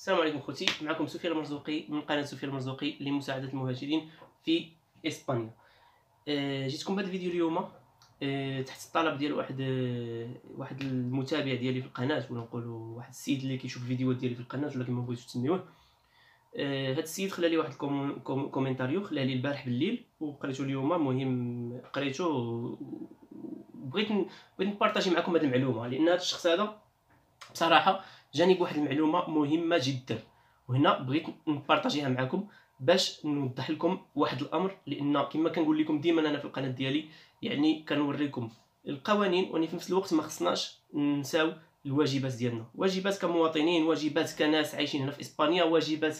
السلام عليكم خوتي، معكم سفيان المرزوقي من قناة سفيان المرزوقي لمساعدة المهاجرين في اسبانيا. جيتكم بهذا الفيديو اليوم تحت الطلب ديال واحد المتابع ديالي في القناة، ولا نقولوا واحد السيد اللي كيشوف الفيديوهات ديالي في القناة ولا كما بغيتو تسميوه. هاد السيد خلى لي واحد كومنتاريو، خلاه لي البارح بالليل وقريته اليوم. مهم قريته وبغيت نبارطاجي معكم هاد المعلومة، لان هاد الشخص هذا بصراحه جاني بواحد المعلومه مهمه جدا، وهنا بغيت نبارطاجيها معكم باش نوضح لكم واحد الامر. لان كما كنقول لكم ديما انا في القناه ديالي، يعني كنوريكم القوانين، وني في نفس الوقت ما خصناش نساو الواجبات ديالنا، واجبات كمواطنين، واجبات كناس عايشين هنا في اسبانيا، واجبات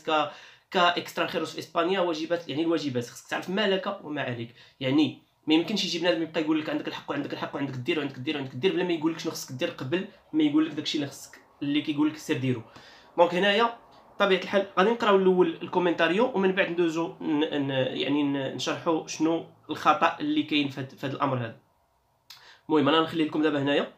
كاكسترانخيروس في اسبانيا، واجبات يعني الواجبات خصك تعرف ما لك وما عليك. يعني ما يمكنش يجي بنادم يبقى يقول لك عندك الحق وعندك الحق وعندك دير وعندك دير وعندك دير بلا ما يقول لك شنو خصك دير قبل ما يقول لك داكشي اللي خصك اللي كيقول لك سير ديرو. دونك هنايا بطبيعه الحال غادي نقراو الاول الكومنتاريو، ومن بعد ندوزو يعني نشرحوا شنو الخطا اللي كاين في هذا الامر هذا. المهم انا نخلي لكم دابا هنايا.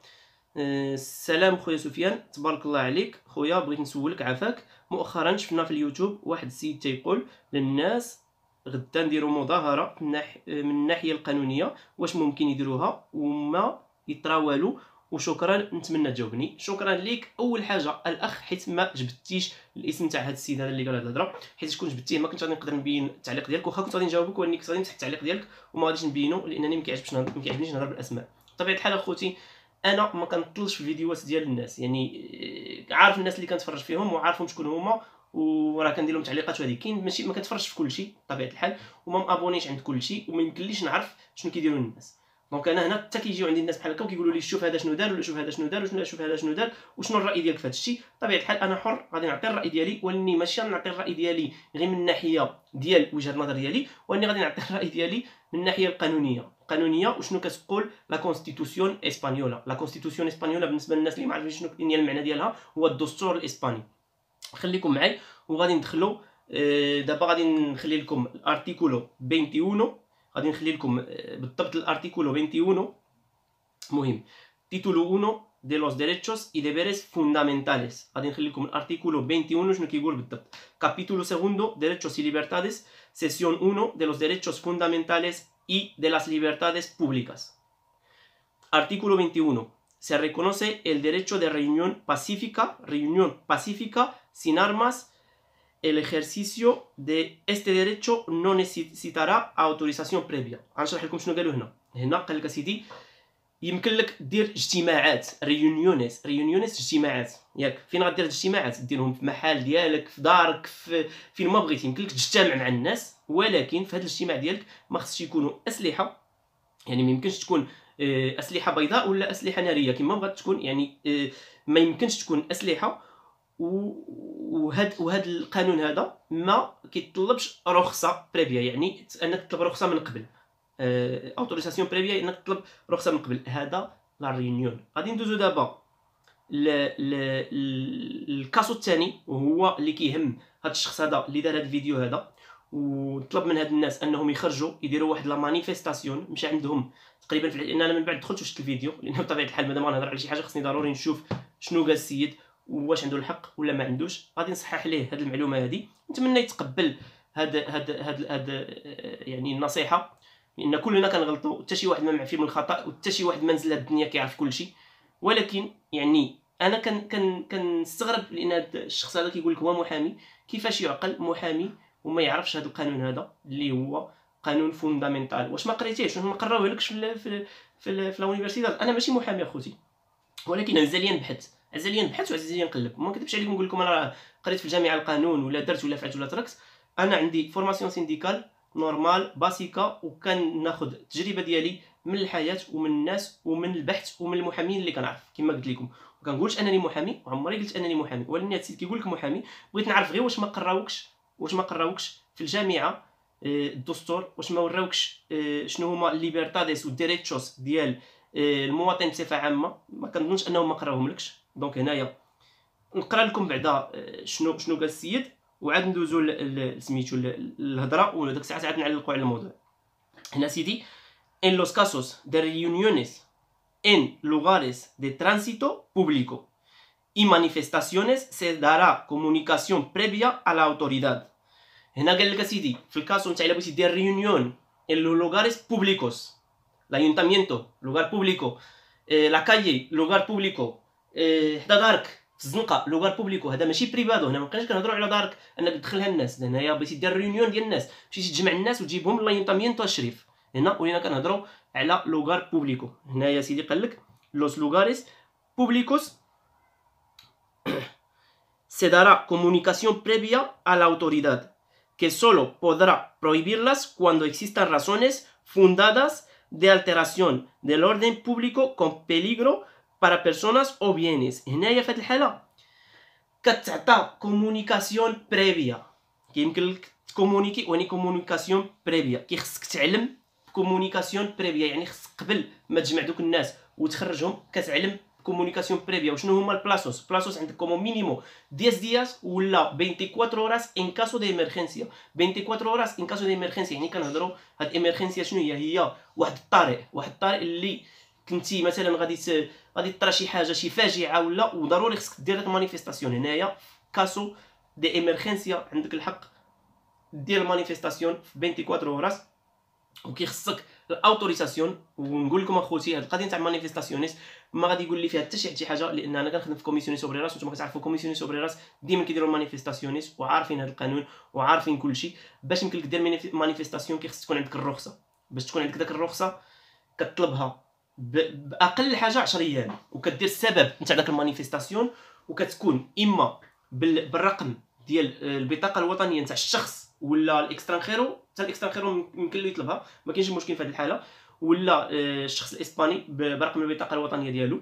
السلام خويا سفيان، تبارك الله عليك خويا، بغيت نسولك عافاك. مؤخرا شفنا في اليوتيوب واحد السيد تيقول للناس غدا نديروا مظاهره من الناحيه القانونيه، واش ممكن يديروها وما يتراولوا؟ وشكرا، نتمنى تجاوبني. شكرا ليك. اول حاجه الاخ، حيت ما جبدتيش الاسم تاع هذا السيد هذا اللي قال هذه الهضره، حيت كنت جبدتيه ما كنتش غادي نقدر نبين التعليق ديالك، واخا كنت غادي نجاوبك ولكن كنت غادي نمسح التعليق ديالك وما غاديش نبينو، لانني ما كيعجبنيش نهضر بالاسماء. بطبيعه الحال اخوتي انا ما كنطلش في الفيديوهات ديال الناس، يعني عارف الناس اللي كنتفرج فيهم وعارفهم شكون هما، وراه كندير لهم تعليقات. وهذه كاين ماشي ما كنتفرجش في كل شيء بطبيعه الحال، وما مابونيش عند كل شيء، وما يمكنليش نعرف شنو كيديروا الناس. دونك انا هنا حتى كيجيو عندي الناس بحال هكا وكيقولوا لي شوف هذا شنو دار، ولا شوف هذا شنو دار، وشنو شوف هذا شنو دار، وشنو الراي ديالك في هذا الشيء. بطبيعه الحال انا حر، غادي نعطي الراي ديالي، ولاني ماشي نعطي الراي ديالي غير من الناحيه ديال وجهه النظر ديالي، ولاني غادي نعطي الراي ديالي من الناحيه القانونيه وشنو كتقول لا كونستيتوسيون اسبانيولا. لا كونستيتوسيون اسبانيولا بالنسبه للناس اللي ما عارفين شنو هي المعنى ديالها، هو الدستور الاسباني. خليكم معايا وغادي ندخلوا. دابا غادي نخلي لكم الارتيكولو 21، غادي نخلي لكم بالضبط الارتيكولو 21. مهم تيتولو 1 de los derechos y deberes fundamentales. غادي نخلي لكم الارتيكولو 21 شنو كيقول بالضبط. capítulo segundo derechos y libertades, sesión 1 de los derechos fundamentales y de las libertades públicas. Artículo 21. Se reconoce el derecho de reunión pacífica sin armas. El ejercicio de este derecho no necesitará autorización previa. غنشرح لكم شنو قالوا هنا قال لك اسيدي يمكن لك دير اجتماعات، ريونيونيس اجتماعات، ياك فين غدير الاجتماعات؟ ديرهم في محل ديالك، في دارك، فين ما بغيتي، يمكن لك تجتمع مع الناس، ولكن في هذا الاجتماع ديالك ما خصش يكونوا اسلحه. يعني ما يمكنش تكون اسلحه بيضاء ولا اسلحه ناريه كما بغات تكون، يعني ما يمكنش تكون اسلحه. وهذا القانون هذا ما كيطلبش رخصه بريفيا، يعني انك تطلب رخصه من قبل، اوتوريزاسيون بريفيا انك تطلب رخصه من قبل. هذا لا ريونيون. غادي ندوزو دابا الكاسو الثاني، وهو اللي كيهم هذا الشخص هذا اللي دار هذا الفيديو هذا، وطلب من هاد الناس انهم يخرجوا يديروا واحد لا مانيفيستاسيون. مشى عندهم تقريبا لان انا من بعد دخلت وشفت الفيديو، لان بطبيعه الحال مادام غنهضر على شي حاجه خصني ضروري نشوف شنو قال السيد واش عنده الحق ولا ما عندوش. غادي نصحح ليه هذه المعلومه هذه، نتمنى يتقبل هاد يعني النصيحه، لان كلنا كنغلطوا، حتى شي واحد ما معفي من الخطا، وحتى شي واحد ما نزل هاد الدنيا كيعرف كل شيء. ولكن يعني انا كنستغرب، لان هاد الشخص هذا كيقول لك هو محامي، كيفاش يعقل محامي وما يعرفش هذا القانون هذا اللي هو قانون فوندامنتال؟ واش ما قريتيهش؟ واش ما قراوهلكش في اليونيفرسيتي؟ انا ماشي محامي اخوتي، ولكن عزاليا نبحث وعزاليا نقلب. ما كذبش عليكم نقول لكم انا قريت في الجامعه القانون ولا درت ولا فعلت ولا تركت. انا عندي فورماسيون سينديكال نورمال باسيكا، وكان ناخذ التجربه ديالي من الحياه ومن الناس ومن البحث ومن المحامين اللي كنعرف. كما قلت لكم ما كنقولش انني محامي، وعمري قلت انني محامي، ولكن هاد السيد كيقول لك محامي. بغيت نعرف غير واش ما قراوكش في الجامعه الدستور، واش ما وراوكش شنو هما ليبرتاديس وديريتشوس ديال المواطن بصفه عامه. ما كنظنش انهم ما قراوهملكش. دونك هنايا نقرا لكم بعدا شنو قال السيد، وعاد ندوزو سميتو الهضره، وداك الساعه عاد نعلقوا على الموضوع. هنا سيدي en los casos de reuniones en lugares de tránsito público y manifestaciones se dará comunicación previa a la autoridad. هنا قال لك اسيدي في الكاسو نتاع الا بغيتي دير ريونيون en los lugares públicos, l'ayuntamiento, lugar público, la calle, lugar público, حدا دارك في الزنقه لوغار بوبليكو، هذا ماشي بريفادو. هنا ما بقيناش كنهضروا على دارك انك تدخلها الناس، هنايا بغيتي دير ريونيون ديال الناس، مشيتي تجمع الناس وتجيبهم لايونتامينتو الشريف. هنا ولينا كنهضروا على لوغار بوبليكو. هنايا سيدي قال لك لوس لوغاريس بوبليكوس se dará comunicación previa a la autoridad que solo podrá prohibirlas cuando existan razones fundadas de alteración del orden público con peligro para personas o bienes. هنايا في هذه الحالة كتعطى كومونيكاسيون بريفيا، كيمكن لك تكومونيكي واني كومونيكاسيون بريفيا، كيخصك تعلم كومونيكاسيون بريفيا، يعني خصك قبل ما تجمع دوك الناس وتخرجهم كتعلم كومونيكاسيون بريفيا. وشنو هما البلاسوس؟ بلاسوس عندك كومو مينيمو 10 دياس ولا 24 horas ان كاسو دي ايمرجنسيا. 24 horas ان كاسو دي ايمرجنسيا يعني كنهضروا هاد ايمرجنسيا شنو هي؟ هي واحد الطارئ اللي كنتي مثلا غادي طرا شي حاجه شي فاجعه ولا وضروري خصك دير داك المانيفيستاسيون. هنايا كاسو دي ايمرجنسيا عندك الحق دير المانيفيستاسيون في 24 horas وكيخصك الاوتوريزاسيون. ونقول لكم اخوتي هاد القضيه نتاع المانيفيستاسيونيس ما غادي يقول لي فيها حتى شي حاجه، لان انا كنخدم في كوميسيونيس اوبريراس وانتم كتعرفوا كوميسيونيس اوبريراس ديما كيديروا المانيفيستاسيونيس وعارفين هذا القانون وعارفين كلشي. باش يمكن لك دير مانيفيستاسيون كيخص تكون عندك الرخصه. باش تكون عندك داك الرخصه كتطلبها باقل حاجه 10 ايام وكدير السبب نتاع داك المانيفيستاسيون، وكتكون اما بالرقم ديال البطاقه الوطنيه نتاع الشخص ولا الاكسترانخيرو. حتى الاكسترانخيرو يمكن له يطلبها ما كاينش مشكل في هذه الحاله، ولا الشخص الاسباني برقم البطاقه الوطنيه ديالو.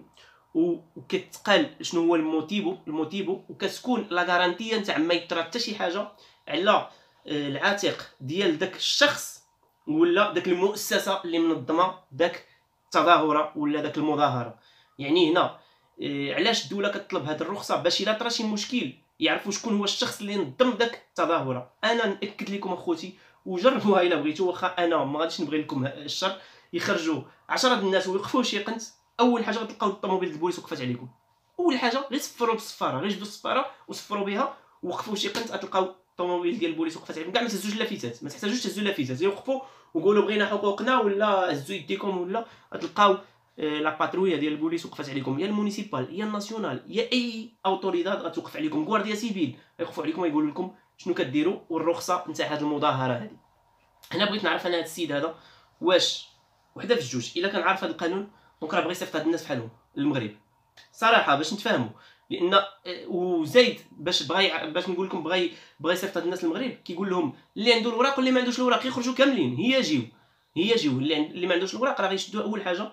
وكتقال شنو هو الموتيبو وكتكون لا غارانتيه نتاع ما يطرا حتى شي حاجه على العاتق ديال داك الشخص ولا داك المؤسسه اللي منظمه داك التظاهره ولا داك المظاهره. يعني هنا علاش الدوله كتطلب هذه الرخصه؟ باش الا طرا شي مشكل يعرفوا شكون هو الشخص اللي نظم داك التظاهره. انا ناكد لكم اخوتي وجربوها الا بغيتوا، واخا انا ما غاديش نبغي لكم الشر، يخرجوا 10 الناس ويوقفوا شي قنت، اول حاجه غتلقاو الطوموبيل ديال البوليس وقفات عليكم. اول حاجه غير صفروا بالصفاره، غير جبدوا الصفاره وصفروا بها ووقفوا شي قنت، غتلقاو الطوموبيل ديال البوليس وقفات عليكم. كاع ما تهزوش لافيتات، ما تحتاجوش تهزوا لافيتات، يوقفوا وقولوا بغينا حقوقنا ولا هزوا يديكم، ولا غتلقاو لا باترويا ديال البوليس وقفات عليكم، يا المونيسيبال يا الناسيونال يا اي اوتوريداد غتوقف عليكم، غوارديا سيفيل غيوقفوا عليكم ويقولوا لكم شنو كديروا والرخصه نتاع هذه المظاهره هذه. هنا بغيت نعرف انا هذا السيد هذا واش وحده في الجوج، الا كان عارف هذا القانون دونك راه بغى يصيفط هاد الناس بحالهم للمغرب صراحه باش نتفاهموا. لان وزايد باش نقول لكم بغى يصيفط هاد الناس للمغرب، كيقول لهم اللي عنده الوراق واللي ما عندوش الوراق يخرجوا كاملين، هي جيو اللي ما عندوش الوراق راه غيشدوا اول حاجه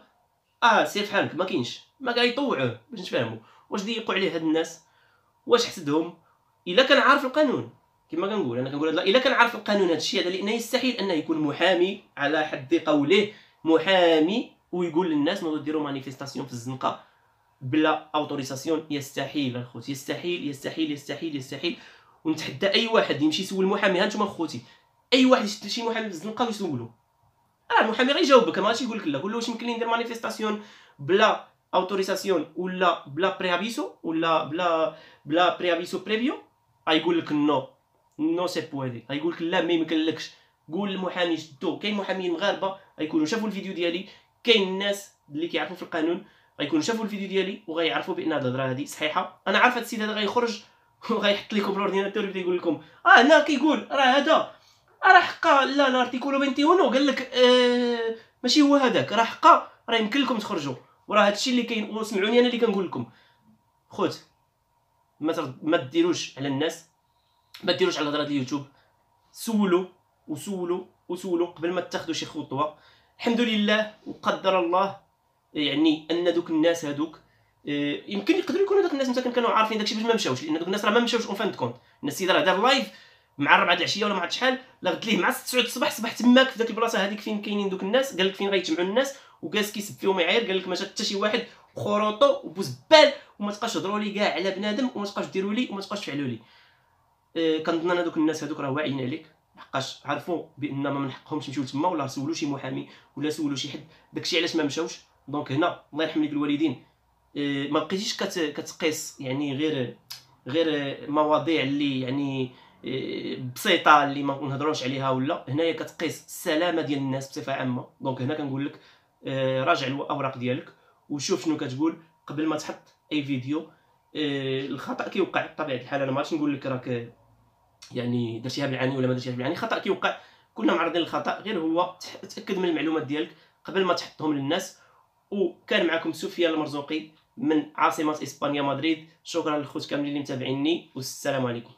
سير فحالك ما كاينش، ما كاع يطوعوه باش نتفاهموا. واش ضيقوا عليه هاد الناس؟ واش حسدهم؟ الا كان عارف القانون كما كنقول انا كنقول الا كان عارف القانون هذا الشيء هذا، لان يستحيل انه يكون محامي على حد قوله محامي ويقول للناس نوضوا ديروا مانيفيستاسيون في الزنقه بلا اوتوريزاسيون. يستحيل اخوتي، يستحيل يستحيل يستحيل يستحيل. ونتحدى اي واحد يمشي يسول محامي. ها نتوما اخوتي اي واحد يشد شي محامي في الزنقه ويسولو المحامي غيجاوبك، ما غاديش يقول لك لا. قول له واش يمكن لي ندير مانيفيستاسيون بلا اوتوريزاسيون ولا بلا بريافيسو ولا بلا بريافيسو بريفيو؟ غيقول لك نو سي بويدي، غيقول لك لا ما يمكنلكش. قول للمحامي شدو. كاين محامين مغاربه غيكونوا شافوا الفيديو ديالي، كاين الناس اللي كيعرفوا في القانون غيكونوا شافوا الفيديو ديالي وغيعرفوا بان هاد الهضره هذه صحيحه. انا عارف هاد السيد هذا غيخرج وغيحط لكم الاورديناتور ويبدا يقول لكم هنا كيقول راه هذا راه حقا لا الارتيكولو 21 قال لك ماشي هو هذاك، راه حقا راه يمكن لكم تخرجوا وراه هادشي اللي كاين. وسمعوني انا اللي كنقول لكم خوت ما ديروش على الناس، ما ديروش على هضره اليوتيوب. سولوا قبل ما تاخذوا شي خطوه. الحمد لله وقدر الله يعني ان دوك الناس هذوك يمكن يقدروا يكونوا داك الناس مساكن كانوا عارفين داكشي باش ما مشاوش، لان دوك الناس راه ما مشاوش اون فان كونت. السيد راه دار لايف مع 4 العشيه ولا مع شحال، لا غد ليه مع 9 الصباح صبح تماك في داك البلاصه هذيك فين كاينين دوك الناس، قال لك فين غيتجمعوا الناس وجالس كيسب فيهم يعاير. قال لك ما جا حتى شي واحد خروطو وبوزبال وما تبقاش تهضروا لي كاع على بنادم وما تبقاش ديروا لي وما تبقاش تفعلوا لي. كنظن انا دوك الناس هذوك راه واعيين عليك، لحقاش عرفوا بان ما من حقهمش يمشيو تما، ولا سولوا شي محامي ولا سولوا شي حد داكشي علاش ما مشاوش. دونك هنا الله يرحم ليك الوالدين ما بقيتيش كتقيس يعني غير مواضيع اللي يعني بسيطه اللي ما نهضروش عليها، ولا هنايا كتقيس السلامه ديال الناس بصفه عامه. دونك هنا كنقول لك راجع الاوراق ديالك وشوف شنو كتقول قبل ما تحط اي فيديو. الخطا كيوقع بطبيعه الحال، انا ما غاديش نقول لك راك يعني درتيها بالعاني ولا ما درتيهاش بالعاني، خطا كيوقع، كلنا معرضين للخطا، غير هو تاكد من المعلومات ديالك قبل ما تحطهم للناس. وكان معكم سفيان المرزوقي من عاصمه اسبانيا مدريد. شكرا للخوت كاملين اللي متابعيني، والسلام عليكم.